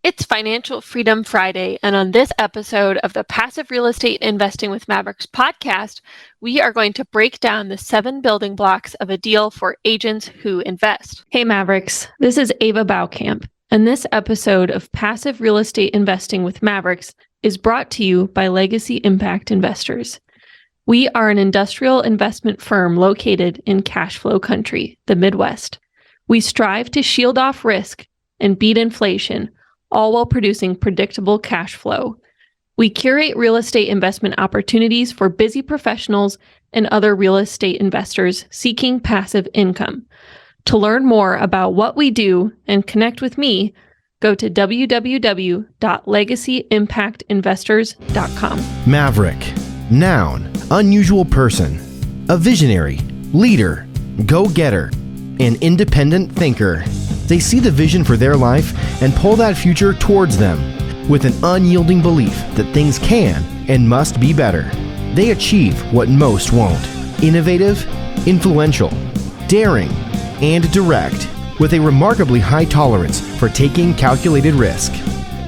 It's Financial Freedom Friday, and on this episode of the Passive Real Estate Investing with Mavericks podcast, we are going to break down the 7 building blocks of a deal for agents who invest. Hey Mavericks, this is Ava Baukamp, and this episode of Passive Real Estate Investing with Mavericks is brought to you by Legacy Impact Investors. We are an industrial investment firm located in cash flow country, the Midwest. We strive to shield off risk and beat inflation, all while producing predictable cash flow. We curate real estate investment opportunities for busy professionals and other real estate investors seeking passive income. To learn more about what we do and connect with me, go to www.legacyimpactinvestors.com. Maverick, noun, unusual person, a visionary, leader, go-getter, an independent thinker. They see the vision for their life and pull that future towards them with an unyielding belief that things can and must be better. They achieve what most won't. Innovative, influential, daring, and direct, with a remarkably high tolerance for taking calculated risk.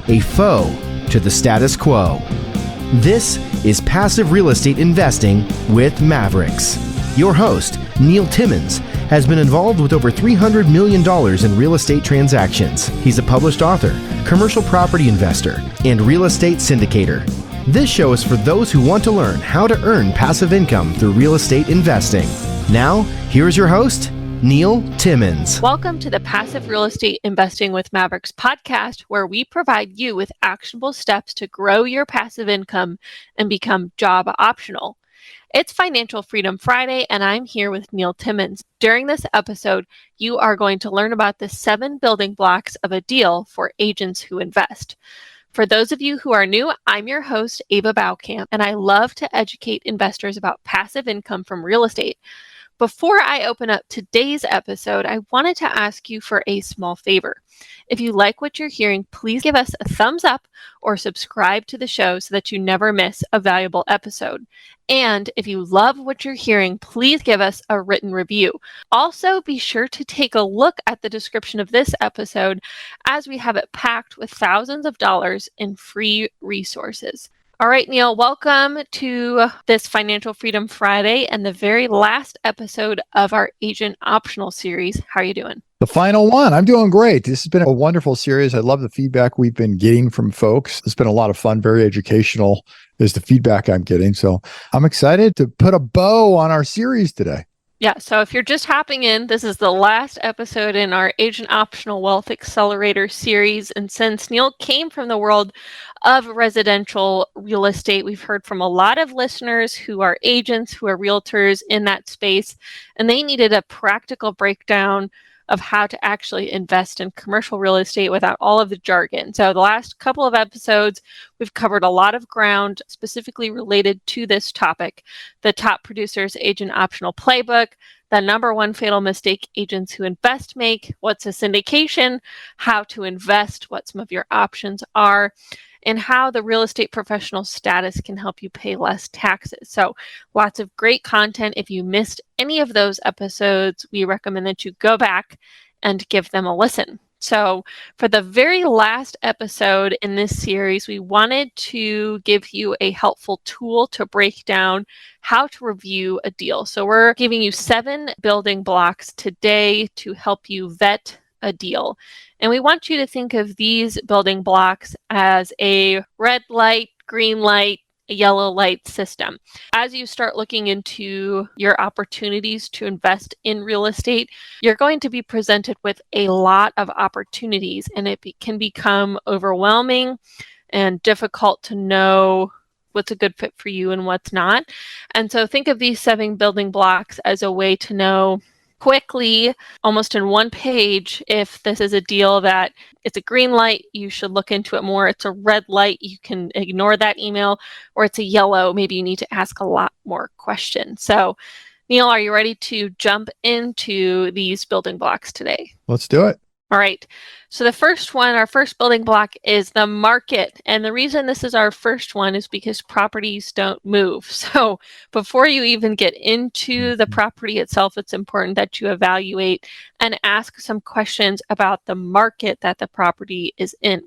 A foe to the status quo. This is Passive Real Estate Investing with Mavericks. Your host, Neil Timmins, has been involved with over $300 million in real estate transactions. He's a published author, commercial property investor, and real estate syndicator. This show is for those who want to learn how to earn passive income through real estate investing. Now, here's your host, Neil Timmins. Welcome to the Passive Real Estate Investing with Mavericks podcast, where we provide you with actionable steps to grow your passive income and become job optional. It's Financial Freedom Friday, and I'm here with Neil Timmins. During this episode, you are going to learn about the 7 building blocks of a deal for agents who invest. For those of you who are new, I'm your host, Ava Baukamp, and I love to educate investors about passive income from real estate. Before I open up today's episode, I wanted to ask you for a small favor. If you like what you're hearing, please give us a thumbs up or subscribe to the show so that you never miss a valuable episode. And if you love what you're hearing, please give us a written review. Also, be sure to take a look at the description of this episode, as we have it packed with thousands of dollars in free resources. All right, Neil, welcome to this Financial Freedom Friday and the very last episode of our Agent Optional series. How are you doing? The final one. I'm doing great. This has been a wonderful series. I love the feedback we've been getting from folks. It's been a lot of fun, very educational is the feedback I'm getting. So I'm excited to put a bow on our series today. Yeah, so if you're just hopping in, this is the last episode in our Agent Optional Wealth Accelerator series. And since Neil came from the world of residential real estate, we've heard from a lot of listeners who are agents, who are realtors in that space, and they needed a practical breakdown of how to actually invest in commercial real estate without all of the jargon. So the last couple of episodes, we've covered a lot of ground specifically related to this topic. The Top Producers Agent Optional Playbook, the number 1 fatal mistake agents who invest make, what's a syndication, how to invest, what some of your options are, and how the real estate professional status can help you pay less taxes. So lots of great content. If you missed any of those episodes, we recommend that you go back and give them a listen. So for the very last episode in this series, we wanted to give you a helpful tool to break down how to review a deal. So we're giving you 7 building blocks today to help you vet a deal. And we want you to think of these building blocks as a red light, green light, a yellow light system. As you start looking into your opportunities to invest in real estate, you're going to be presented with a lot of opportunities, and it can become overwhelming and difficult to know what's a good fit for you and what's not. And so think of these 7 building blocks as a way to know quickly, almost in one page, if this is a deal that it's a green light, you should look into it more. It's a red light, you can ignore that email, or it's a yellow, maybe you need to ask a lot more questions. So, Neil, are you ready to jump into these building blocks today? Let's do it. All right. So the first one, our first building block is the market. And the reason this is our first one is because properties don't move. So before you even get into the property itself, it's important that you evaluate and ask some questions about the market that the property is in.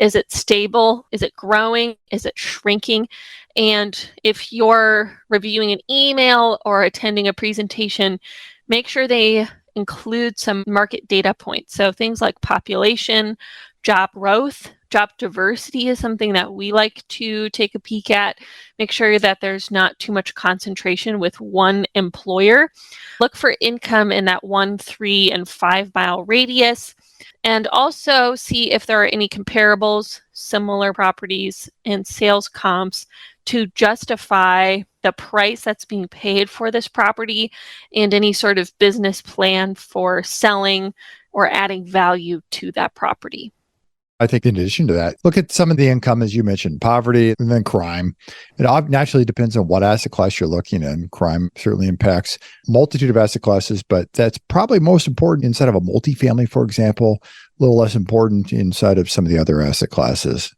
Is it stable? Is it growing? Is it shrinking? And if you're reviewing an email or attending a presentation, make sure they include some market data points. So things like population, job growth, job diversity is something that we like to take a peek at. Make sure that there's not too much concentration with one employer. Look for income in that 1, 3, and 5 mile radius. And also see if there are any comparables, similar properties, and sales comps to justify the price that's being paid for this property and any sort of business plan for selling or adding value to that property. I think in addition to that, look at some of the income, as you mentioned, poverty and then crime. It naturally depends on what asset class you're looking in. Crime certainly impacts a multitude of asset classes, but that's probably most important inside of a multifamily, for example, a little less important inside of some of the other asset classes.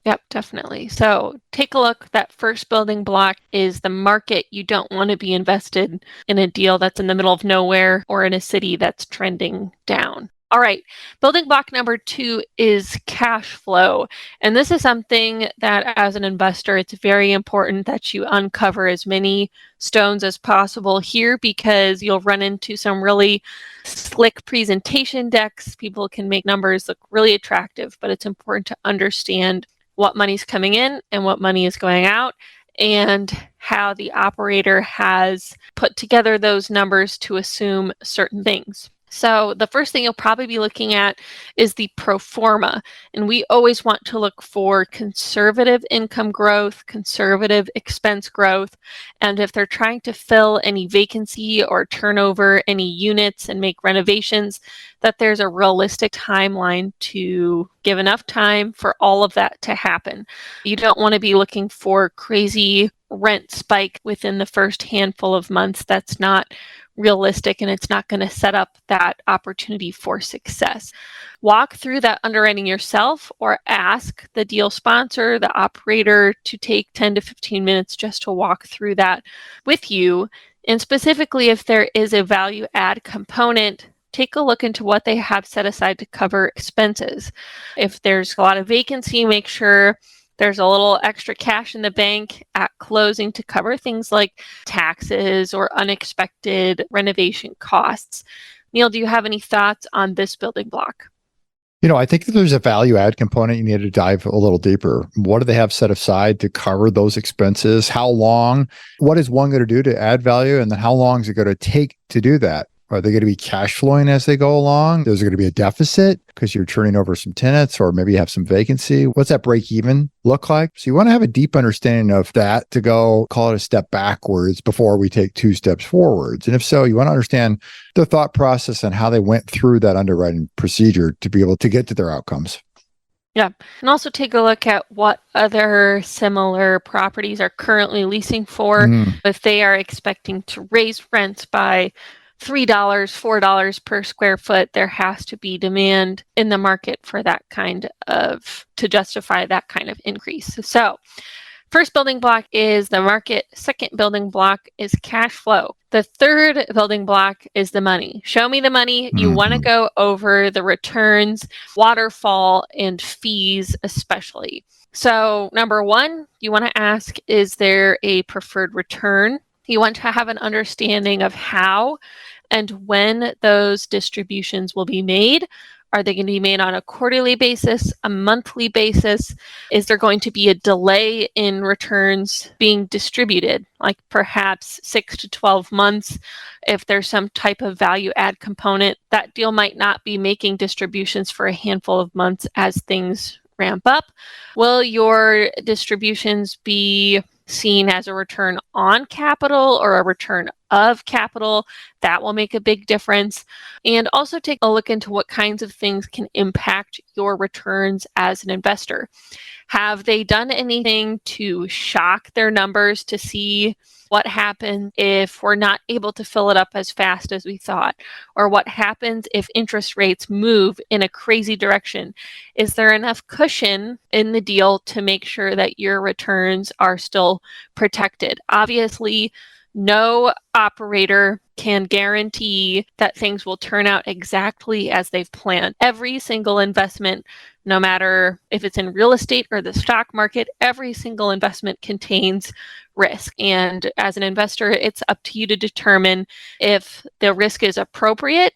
Yep, definitely. So take a look. That first building block is the market. You don't want to be invested in a deal that's in the middle of nowhere or in a city that's trending down. All right, building block number 2 is cash flow. And this is something that as an investor, it's very important that you uncover as many stones as possible here because you'll run into some really slick presentation decks. People can make numbers look really attractive, but it's important to understand what money's coming in and what money is going out and how the operator has put together those numbers to assume certain things. So the first thing you'll probably be looking at is the pro forma. And we always want to look for conservative income growth, conservative expense growth. And if they're trying to fill any vacancy or turn over any units and make renovations, that there's a realistic timeline to give enough time for all of that to happen. You don't want to be looking for crazy rent spike within the first handful of months. That's not realistic and it's not going to set up that opportunity for success. Walk through that underwriting yourself or ask the deal sponsor, the operator, to take 10 to 15 minutes just to walk through that with you. And specifically, if there is a value add component, take a look into what they have set aside to cover expenses. If there's a lot of vacancy, make sure there's a little extra cash in the bank at closing to cover things like taxes or unexpected renovation costs. Neil, do you have any thoughts on this building block? I think that there's a value add component you need to dive a little deeper. What do they have set aside to cover those expenses? How long? What is one going to do to add value? And then how long is it going to take to do that? Are they going to be cash flowing as they go along? Is there going to be a deficit because you're turning over some tenants or maybe you have some vacancy? What's that break even look like? So you want to have a deep understanding of that to go call it a step backwards before we take 2 steps forwards. And if so, you want to understand the thought process and how they went through that underwriting procedure to be able to get to their outcomes. Yeah. And also take a look at what other similar properties are currently leasing for. If they are expecting to raise rents by $3, $4 per square foot, there has to be demand in the market for that to justify that kind of increase. So first building block is the market. Second building block is cash flow. The third building block is the money. Show me the money. You want to go over the returns, waterfall, and fees especially. So number 1, you want to ask, is there a preferred return? You want to have an understanding of how and when those distributions will be made. Are they going to be made on a quarterly basis, a monthly basis? Is there going to be a delay in returns being distributed, like perhaps 6 to 12 months? If there's some type of value add component, that deal might not be making distributions for a handful of months as things ramp up. Will your distributions be seen as a return on capital or a return of capital. That will make a big difference. And also take a look into what kinds of things can impact your returns as an investor. Have they done anything to shock their numbers to see what happens if we're not able to fill it up as fast as we thought? Or what happens if interest rates move in a crazy direction? Is there enough cushion in the deal to make sure that your returns are still protected? Obviously, no operator can guarantee that things will turn out exactly as they've planned. Every single investment, no matter if it's in real estate or the stock market, every single investment contains risk. And as an investor, it's up to you to determine if the risk is appropriate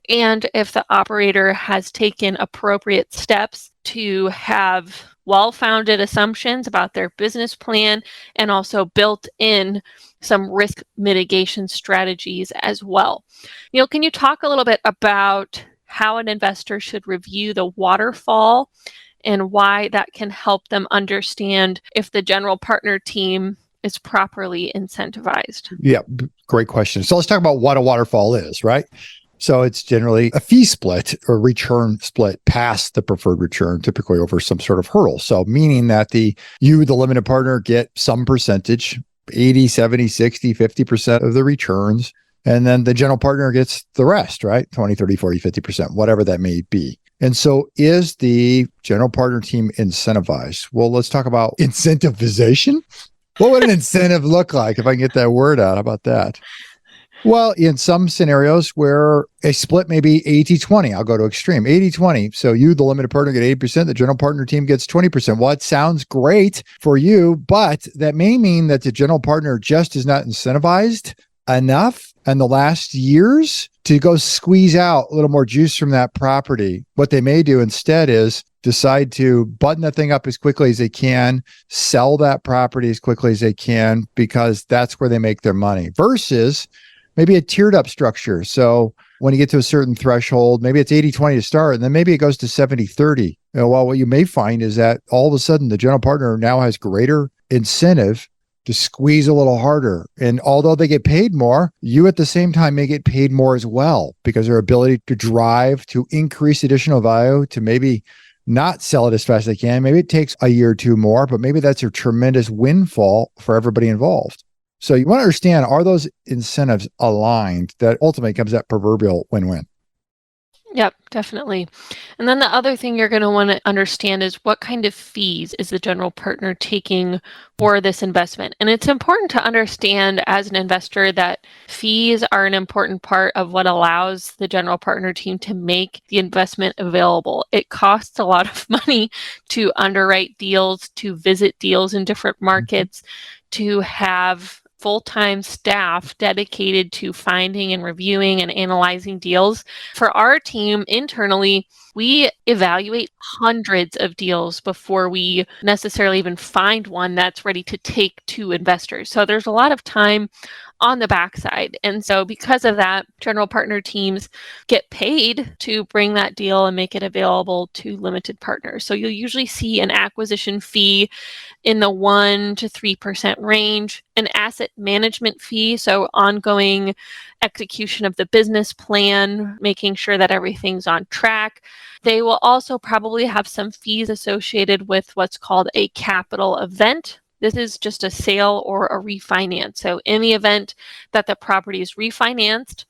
and if the operator has taken appropriate steps to have well-founded assumptions about their business plan and also built in some risk mitigation strategies as well. Neil, can you talk a little bit about how an investor should review the waterfall and why that can help them understand if the general partner team is properly incentivized? Yeah, great question. So let's talk about what a waterfall is, right? So it's generally a fee split or return split past the preferred return, typically over some sort of hurdle. So meaning that the limited partner, get some percentage, 80, 70, 60, 50% of the returns. And then the general partner gets the rest, right? 20, 30, 40, 50%, whatever that may be. And so is the general partner team incentivized? Well, let's talk about incentivization. What would an incentive look like if I can get that word out? How about that? Well, in some scenarios where a split may be 80-20, I'll go to extreme, 80-20. So you, the limited partner, get 80%, the general partner team gets 20%. Well, it sounds great for you, but that may mean that the general partner just is not incentivized enough in the last years to go squeeze out a little more juice from that property. What they may do instead is decide to button that thing up as quickly as they can, sell that property as quickly as they can, because that's where they make their money, versus maybe a tiered up structure. So when you get to a certain threshold, maybe it's 80-20 to start, and then maybe it goes to 70-30. Well, what you may find is that all of a sudden the general partner now has greater incentive to squeeze a little harder. And although they get paid more, you at the same time may get paid more as well, because their ability to drive to increase additional value, to maybe not sell it as fast as they can. Maybe it takes a year or two more, but maybe that's a tremendous windfall for everybody involved. So you want to understand, are those incentives aligned that ultimately comes that proverbial win-win? Yep, definitely. And then the other thing you're going to want to understand is what kind of fees is the general partner taking for this investment. And it's important to understand as an investor that fees are an important part of what allows the general partner team to make the investment available. It costs a lot of money to underwrite deals, to visit deals in different markets, to have full-time staff dedicated to finding and reviewing and analyzing deals. For our team internally, we evaluate hundreds of deals before we necessarily even find one that's ready to take to investors. So there's a lot of time on the backside. And so because of that, general partner teams get paid to bring that deal and make it available to limited partners. So you'll usually see an acquisition fee in the 1% to 3% range, an asset management fee, so ongoing execution of the business plan, making sure that everything's on track. They will also probably have some fees associated with what's called a capital event. This is just a sale or a refinance. So in the event that the property is refinanced,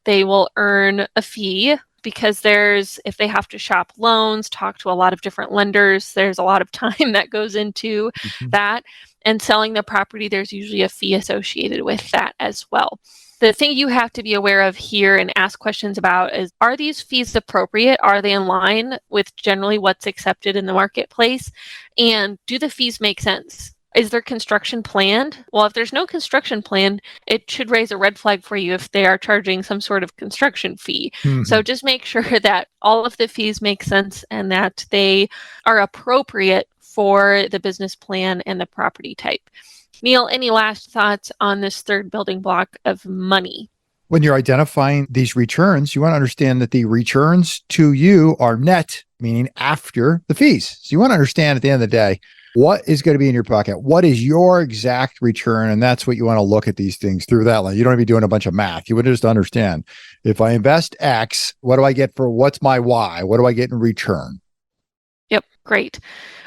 they will earn a fee, because if they have to shop loans, talk to a lot of different lenders, there's a lot of time that goes into that. And selling the property, there's usually a fee associated with that as well. The thing you have to be aware of here and ask questions about is, are these fees appropriate? Are they in line with generally what's accepted in the marketplace? And do the fees make sense? Is there construction planned? Well, if there's no construction plan, it should raise a red flag for you if they are charging some sort of construction fee. So just make sure that all of the fees make sense and that they are appropriate for the business plan and the property type. Neil, any last thoughts on this third building block of money? When you're identifying these returns, you want to understand that the returns to you are net, meaning after the fees. So you want to understand at the end of the day, What is going to be in your pocket? What is your exact return? And that's what you want to look at these things through that lens. You don't want to be doing a bunch of math. You would just understand, if I invest X, what do I get for what's my Y? What do I get in return? Yep, great.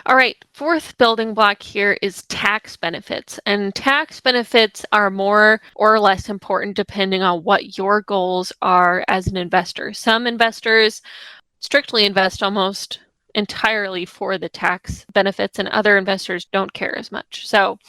All right, fourth building block here is tax benefits. And tax benefits are more or less important depending on what your goals are as an investor. Some investors strictly invest almost entirely for the tax benefits, and other investors don't care as much. So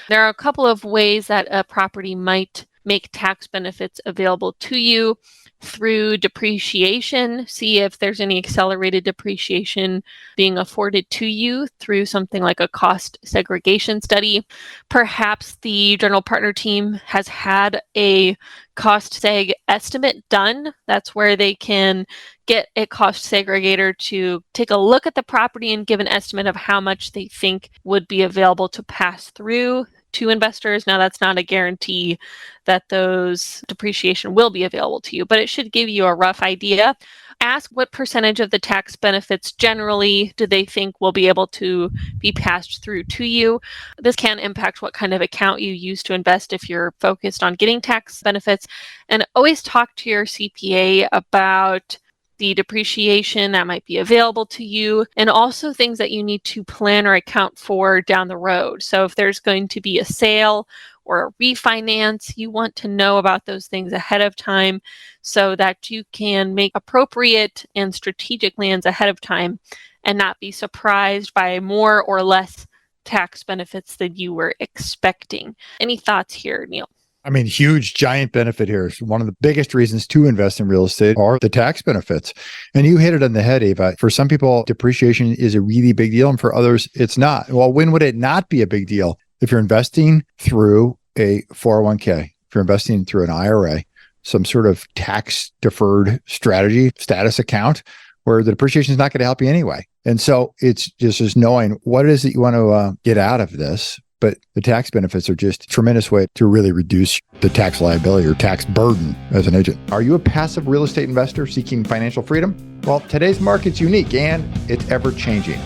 there are a couple of ways that a property might make tax benefits available to you: through depreciation. See if there's any accelerated depreciation being afforded to you through something like a cost segregation study. Perhaps the general partner team has had a cost seg estimate done. That's where they can get a cost segregator to take a look at the property and give an estimate of how much they think would be available to pass through to investors. Now, that's not a guarantee that those depreciation will be available to you, but it should give you a rough idea. Ask what percentage of the tax benefits generally do they think will be able to be passed through to you. This can impact what kind of account you use to invest if you're focused on getting tax benefits. And always talk to your CPA about the depreciation that might be available to you, and also things that you need to plan or account for down the road. So if there's going to be a sale or a refinance, you want to know about those things ahead of time so that you can make appropriate and strategic plans ahead of time and not be surprised by more or less tax benefits than you were expecting. Any thoughts here, Neil? I mean, huge, giant benefit here. One of the biggest reasons to invest in real estate are the tax benefits. And you hit it on the head, Ava. For some people, depreciation is a really big deal, and for others, it's not. Well, when would it not be a big deal? If you're investing through a 401k, if you're investing through an IRA, some sort of tax deferred strategy, status account, where the depreciation is not going to help you anyway. And so it's just knowing what it is that you want to get out of this. But the tax benefits are just a tremendous way to really reduce the tax liability or tax burden as an agent. Are you a passive real estate investor seeking financial freedom? Well, today's market's unique and it's ever changing.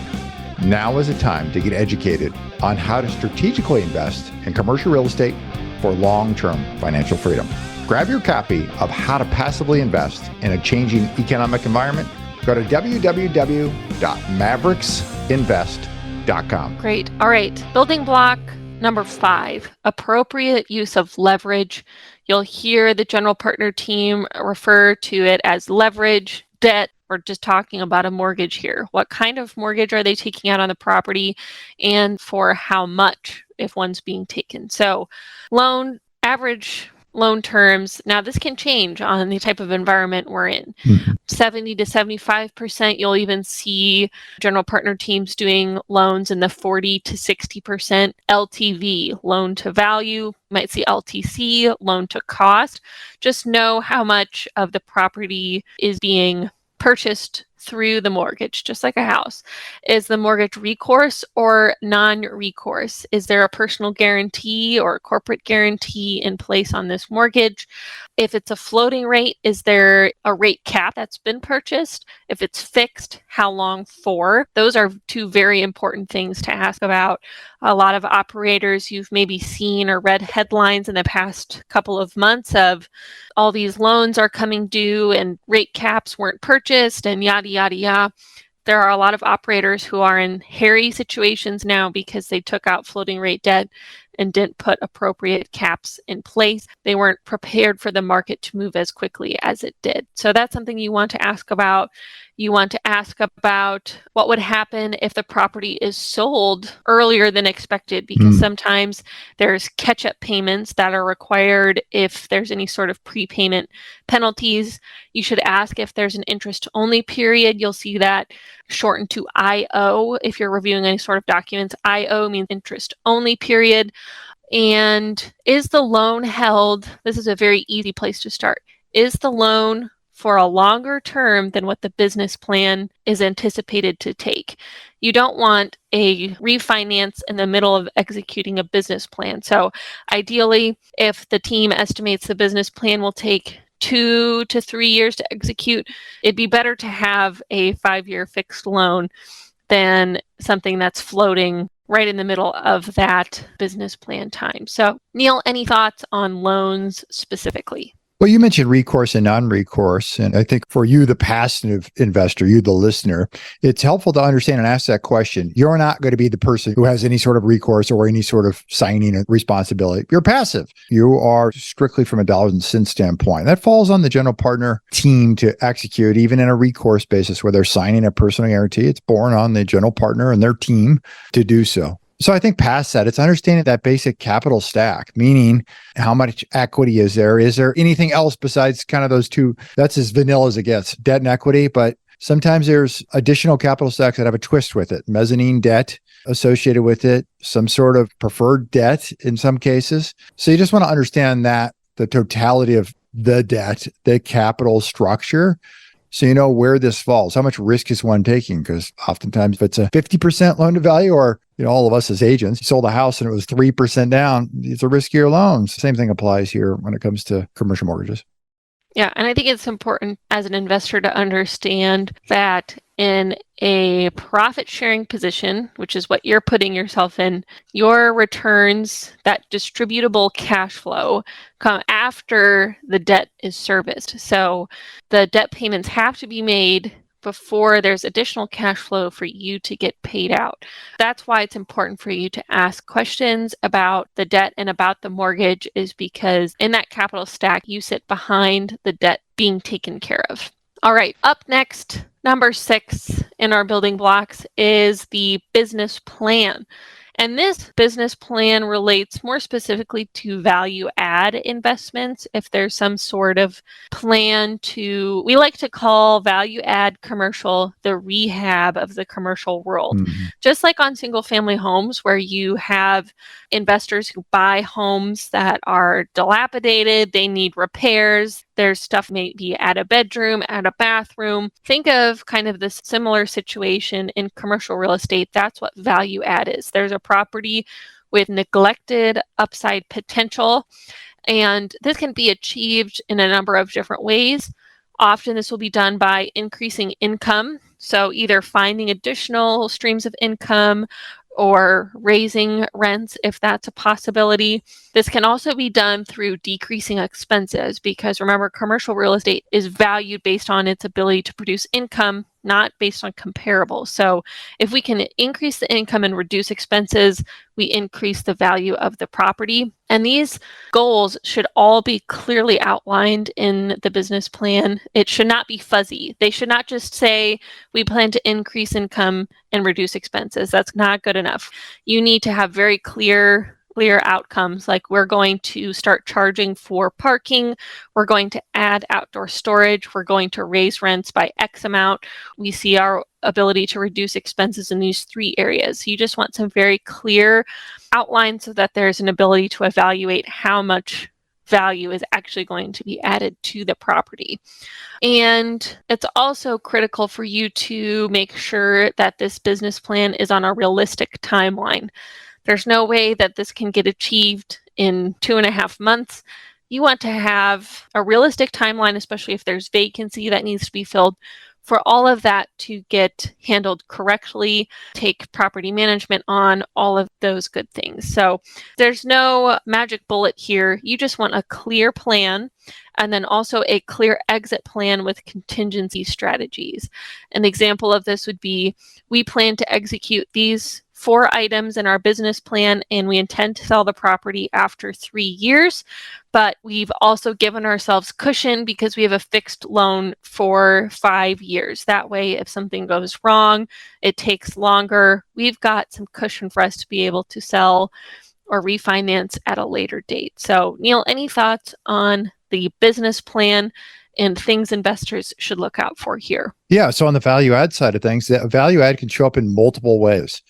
Now is the time to get educated on how to strategically invest in commercial real estate for long-term financial freedom. Grab your copy of How to Passively Invest in a Changing Economic Environment. Go to www.maverixinvest.com. Great. All right. Building block number 5, appropriate use of leverage. You'll hear the general partner team refer to it as leverage, debt. We're just talking about a mortgage here. What kind of mortgage are they taking out on the property, and for how much if one's being taken? So average loan terms. Now, this can change on the type of environment we're in. 70 to 75%. You'll even see general partner teams doing loans in the 40 to 60% LTV, loan to value. You might see LTC, loan to cost. Just know how much of the property is being purchased through the mortgage, just like a house. Is the mortgage recourse or non-recourse? Is there a personal guarantee or a corporate guarantee in place on this mortgage? If it's a floating rate, is there a rate cap that's been purchased? If it's fixed, how long for? Those are 2 very important things to ask about. A lot of operators, you've maybe seen or read headlines in the past couple of months of all these loans are coming due and rate caps weren't purchased and yada, yada, yada. There are a lot of operators who are in hairy situations now because they took out floating rate debt and didn't put appropriate caps in place. They weren't prepared for the market to move as quickly as it did. So that's something you want to ask about. You want to ask about what would happen if the property is sold earlier than expected, because sometimes there's catch-up payments that are required if there's any sort of prepayment penalties. You should ask if there's an interest-only period. You'll see that shortened to IO if you're reviewing any sort of documents. IO means interest-only period. And is the loan held? This is a very easy place to start. Is the loan for a longer term than what the business plan is anticipated to take? You don't want a refinance in the middle of executing a business plan. So ideally, if the team estimates the business plan will take 2 to 3 years to execute, it'd be better to have a 5-year fixed loan than something that's floating right in the middle of that business plan time. So, Neil, any thoughts on loans specifically? Well, you mentioned recourse and non-recourse. And I think for you, the passive investor, you, the listener, it's helpful to understand and ask that question. You're not going to be the person who has any sort of recourse or any sort of signing responsibility. You're passive. You are strictly from a dollars and cents standpoint. That falls on the general partner team to execute, even in a recourse basis where they're signing a personal guarantee. It's borne on the general partner and their team to do so. So I think past that, it's understanding that basic capital stack, meaning how much equity is there? Is there anything else besides kind of those two? That's as vanilla as it gets, debt and equity. But sometimes there's additional capital stacks that have a twist with it, mezzanine debt associated with it, some sort of preferred debt in some cases. So you just want to understand that the totality of the debt, the capital structure, so you know where this falls. How much risk is one taking? Because oftentimes if it's a 50% loan to value, or all of us as agents, you sold a house and it was 3% down, it's a riskier loan. Same thing applies here when it comes to commercial mortgages. Yeah, and I think it's important as an investor to understand that in a profit sharing position, which is what you're putting yourself in, your returns, that distributable cash flow, come after the debt is serviced. So the debt payments have to be made before there's additional cash flow for you to get paid out. That's why it's important for you to ask questions about the debt and about the mortgage, is because in that capital stack, you sit behind the debt being taken care of. All right, up next, number 6 in our building blocks is the business plan. And this business plan relates more specifically to value add investments. If there's some sort of plan to, we like to call value add commercial the rehab of the commercial world. Mm-hmm. Just like on single family homes, where you have investors who buy homes that are dilapidated, they need repairs. There's stuff maybe at a bedroom, at a bathroom. Think of kind of this similar situation in commercial real estate. That's what value add is. There's a property with neglected upside potential, and this can be achieved in a number of different ways. Often this will be done by increasing income. So either finding additional streams of income or raising rents if that's a possibility. This can also be done through decreasing expenses, because remember, commercial real estate is valued based on its ability to produce income, not based on comparables. So if we can increase the income and reduce expenses, we increase the value of the property. And these goals should all be clearly outlined in the business plan. It should not be fuzzy. They should not just say, we plan to increase income and reduce expenses. That's not good enough. You need to have very clear outcomes, like we're going to start charging for parking, we're going to add outdoor storage, we're going to raise rents by X amount. We see our ability to reduce expenses in these 3 areas. You just want some very clear outlines so that there's an ability to evaluate how much value is actually going to be added to the property. And it's also critical for you to make sure that this business plan is on a realistic timeline. There's no way that this can get achieved in 2.5 months. You want to have a realistic timeline, especially if there's vacancy that needs to be filled, for all of that to get handled correctly, take property management on, all of those good things. So there's no magic bullet here. You just want a clear plan, and then also a clear exit plan with contingency strategies. An example of this would be, we plan to execute these 4 items in our business plan, and we intend to sell the property after 3 years, but we've also given ourselves cushion because we have a fixed loan for 5 years. That way, if something goes wrong, it takes longer, we've got some cushion for us to be able to sell or refinance at a later date. So, Neil, any thoughts on the business plan and things investors should look out for here? Yeah, so on the value add side of things, the value add can show up in multiple ways.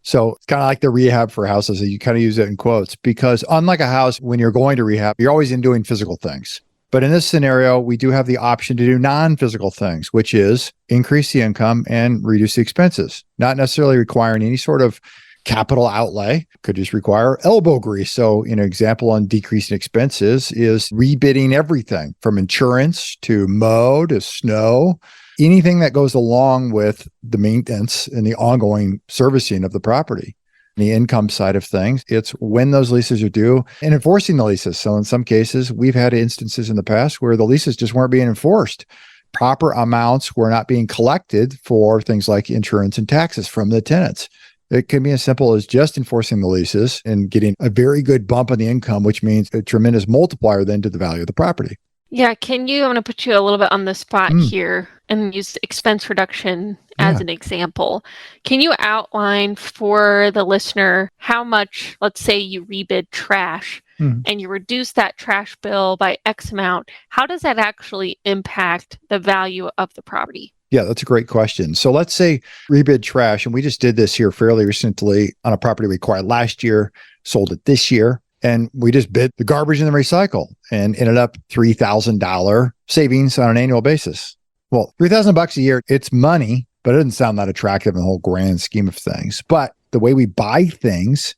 So it's kind of like the rehab for houses. You kind of use it in quotes, because unlike a house, when you're going to rehab, you're always in doing physical things. But in this scenario, we do have the option to do non-physical things, which is increase the income and reduce the expenses, not necessarily requiring any sort of capital outlay. Could just require elbow grease. So an example on decreasing expenses is rebidding everything from insurance to mow to snow, anything that goes along with the maintenance and the ongoing servicing of the property. the income side of things. It's when those leases are due and enforcing the leases. So in some cases, we've had instances in the past where the leases just weren't being enforced. Proper amounts were not being collected for things like insurance and taxes from the tenants. It can be as simple as just enforcing the leases and getting a very good bump on the income, which means a tremendous multiplier then to the value of the property. Yeah, I'm going to put you a little bit on the spot here and use expense reduction as an example. Can you outline for the listener how much, let's say you rebid trash and you reduce that trash bill by X amount, how does that actually impact the value of the property? Yeah, that's a great question. So let's say rebid trash, and we just did this here fairly recently on a property we acquired last year, sold it this year, and we just bid the garbage and the recycle and ended up $3,000 savings on an annual basis. Well, $3,000 a year, it's money, but it doesn't sound that attractive in the whole grand scheme of things. But the way we buy things,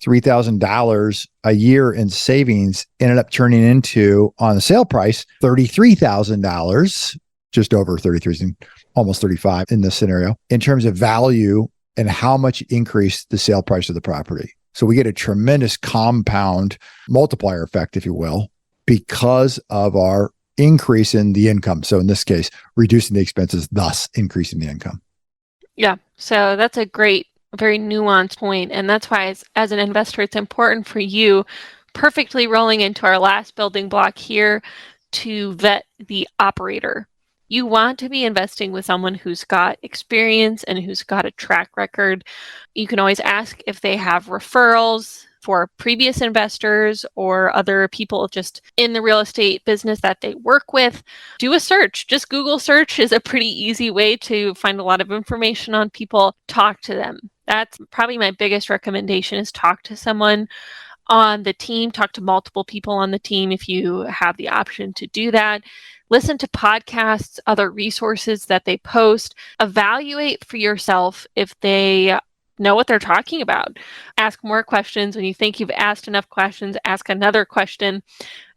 $3,000 a year in savings ended up turning into, on the sale price, $33,000, just over 33, almost 35 in this scenario, in terms of value and how much increased the sale price of the property. So we get a tremendous compound multiplier effect, if you will, because of our increase in the income. So in this case, reducing the expenses, thus increasing the income. Yeah. So that's a great, very nuanced point. And that's why as an investor, it's important for you, perfectly rolling into our last building block here, to vet the operator. You want to be investing with someone who's got experience and who's got a track record. You can always ask if they have referrals for previous investors or other people just in the real estate business that they work with. Do a search. Just Google search is a pretty easy way to find a lot of information on people. Talk to them. That's probably my biggest recommendation, is talk to someone on the team, talk to multiple people on the team if you have the option to do that. Listen to podcasts, other resources that they post. Evaluate for yourself if they know what they're talking about. Ask more questions. When you think you've asked enough questions, ask another question.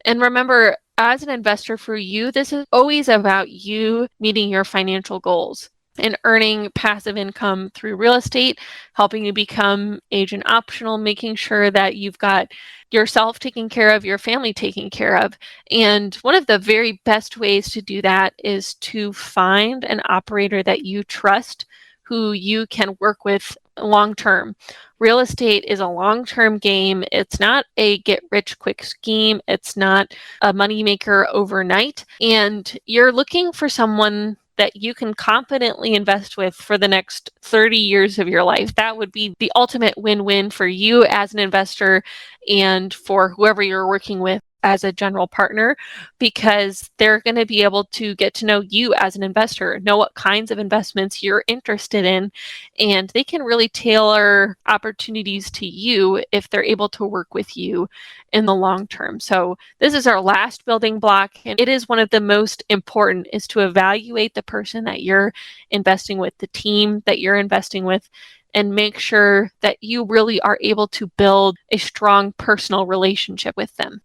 And remember, as an investor, for you, this is always about you meeting your financial goals and earning passive income through real estate, helping you become agent optional, making sure that you've got yourself taken care of, your family taken care of. And one of the very best ways to do that is to find an operator that you trust, who you can work with long-term. Real estate is a long-term game. It's not a get-rich-quick scheme. It's not a moneymaker overnight. And you're looking for someone that you can confidently invest with for the next 30 years of your life. That would be the ultimate win-win for you as an investor and for whoever you're working with as a general partner, because they're going to be able to get to know you as an investor, know what kinds of investments you're interested in, and they can really tailor opportunities to you if they're able to work with you in the long term. So this is our last building block, and it is one of the most important, is to evaluate the person that you're investing with, the team that you're investing with, and make sure that you really are able to build a strong personal relationship with them.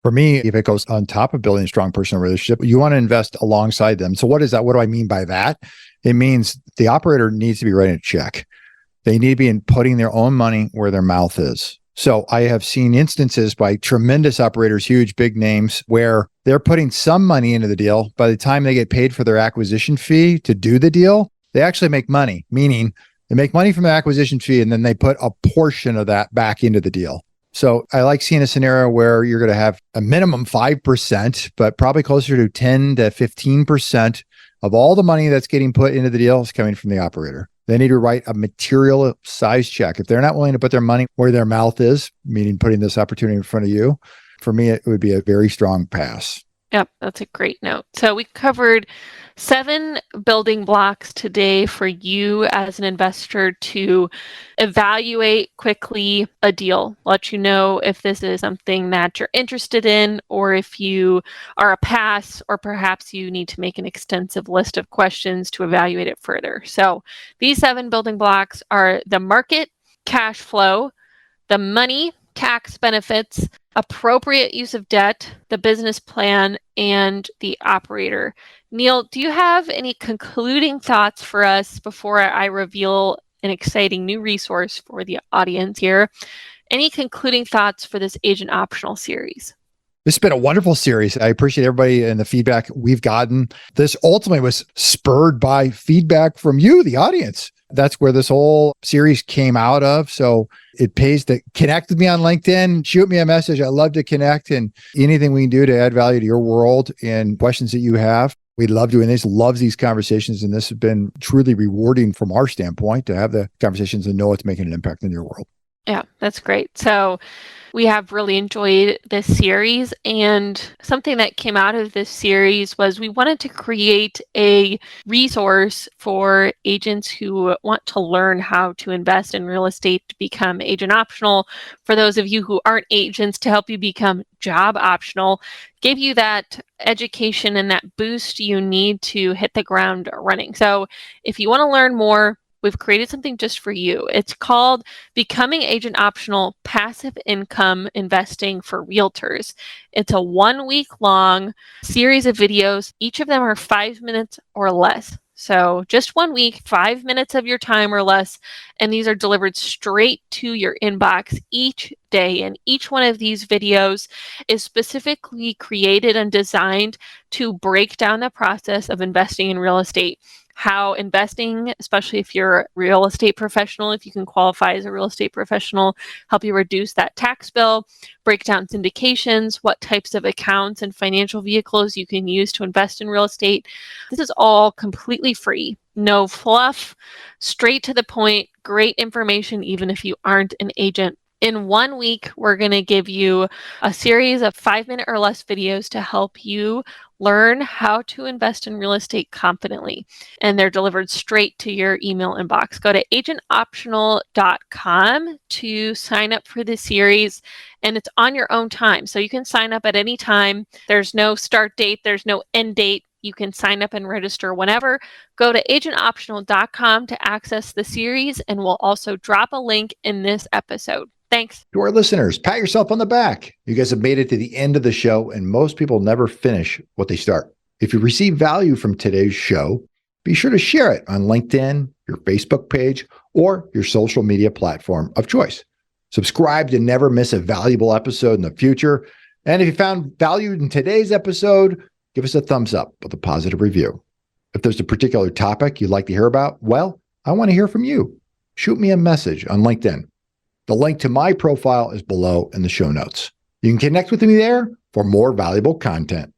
For me, if it goes on top of building a strong personal relationship, you want to invest alongside them. So what is that? What do I mean by that? It means the operator needs to be writing a check. They need to be putting their own money where their mouth is. So I have seen instances by tremendous operators, huge, big names, where they're putting some money into the deal. By the time they get paid for their acquisition fee to do the deal, they actually make money, meaning they make money from the acquisition fee and then they put a portion of that back into the deal. So I like seeing a scenario where you're going to have a minimum 5%, but probably closer to 10 to 15% of all the money that's getting put into the deal is coming from the operator. They need to write a material size check. If they're not willing to put their money where their mouth is, meaning putting this opportunity in front of you, for me, it would be a very strong pass. Yep, that's a great note. So we covered 7 building blocks today for you as an investor to evaluate quickly a deal, let you know if this is something that you're interested in, or if you are a pass, or perhaps you need to make an extensive list of questions to evaluate it further. So these 7 building blocks are the market, cash flow, the money, tax benefits, appropriate use of debt, the business plan, and the operator. Neil, do you have any concluding thoughts for us before I reveal an exciting new resource for the audience here. Any concluding thoughts for this Agent Optional series? This has been a wonderful series. I appreciate everybody and the feedback we've gotten. This ultimately was spurred by feedback from you, the audience. That's where this whole series came out of. So it pays to connect with me on LinkedIn, shoot me a message. I love to connect, and anything we can do to add value to your world and questions that you have. We love doing this, loves these conversations. And this has been truly rewarding from our standpoint to have the conversations and know it's making an impact in your world. Yeah, that's great. So we have really enjoyed this series, and something that came out of this series was we wanted to create a resource for agents who want to learn how to invest in real estate to become agent optional. For those of you who aren't agents, to help you become job optional, give you that education and that boost you need to hit the ground running. So if you want to learn more, we've created something just for you. It's called Becoming Agent Optional Passive Income Investing for Realtors. It's a 1 week long series of videos. Each of them are 5 minutes or less. So just 1 week, 5 minutes of your time or less. And these are delivered straight to your inbox each day. And each one of these videos is specifically created and designed to break down the process of investing in real estate. How investing, especially if you're a real estate professional, if you can qualify as a real estate professional, help you reduce that tax bill, break down syndications, what types of accounts and financial vehicles you can use to invest in real estate. This is all completely free, no fluff, straight to the point, great information, even if you aren't an agent. In 1 week, we're going to give you a series of 5 minute or less videos to help you learn how to invest in real estate confidently. And they're delivered straight to your email inbox. Go to agentoptional.com to sign up for this series, and it's on your own time. So you can sign up at any time. There's no start date, there's no end date. You can sign up and register whenever. Go to agentoptional.com to access the series, and we'll also drop a link in this episode. Thanks. To our listeners, pat yourself on the back. You guys have made it to the end of the show, and most people never finish what they start. If you receive value from today's show, be sure to share it on LinkedIn, your Facebook page, or your social media platform of choice. Subscribe to never miss a valuable episode in the future. And if you found value in today's episode, give us a thumbs up with a positive review. If there's a particular topic you'd like to hear about, well, I want to hear from you. Shoot me a message on LinkedIn. The link to my profile is below in the show notes. You can connect with me there for more valuable content.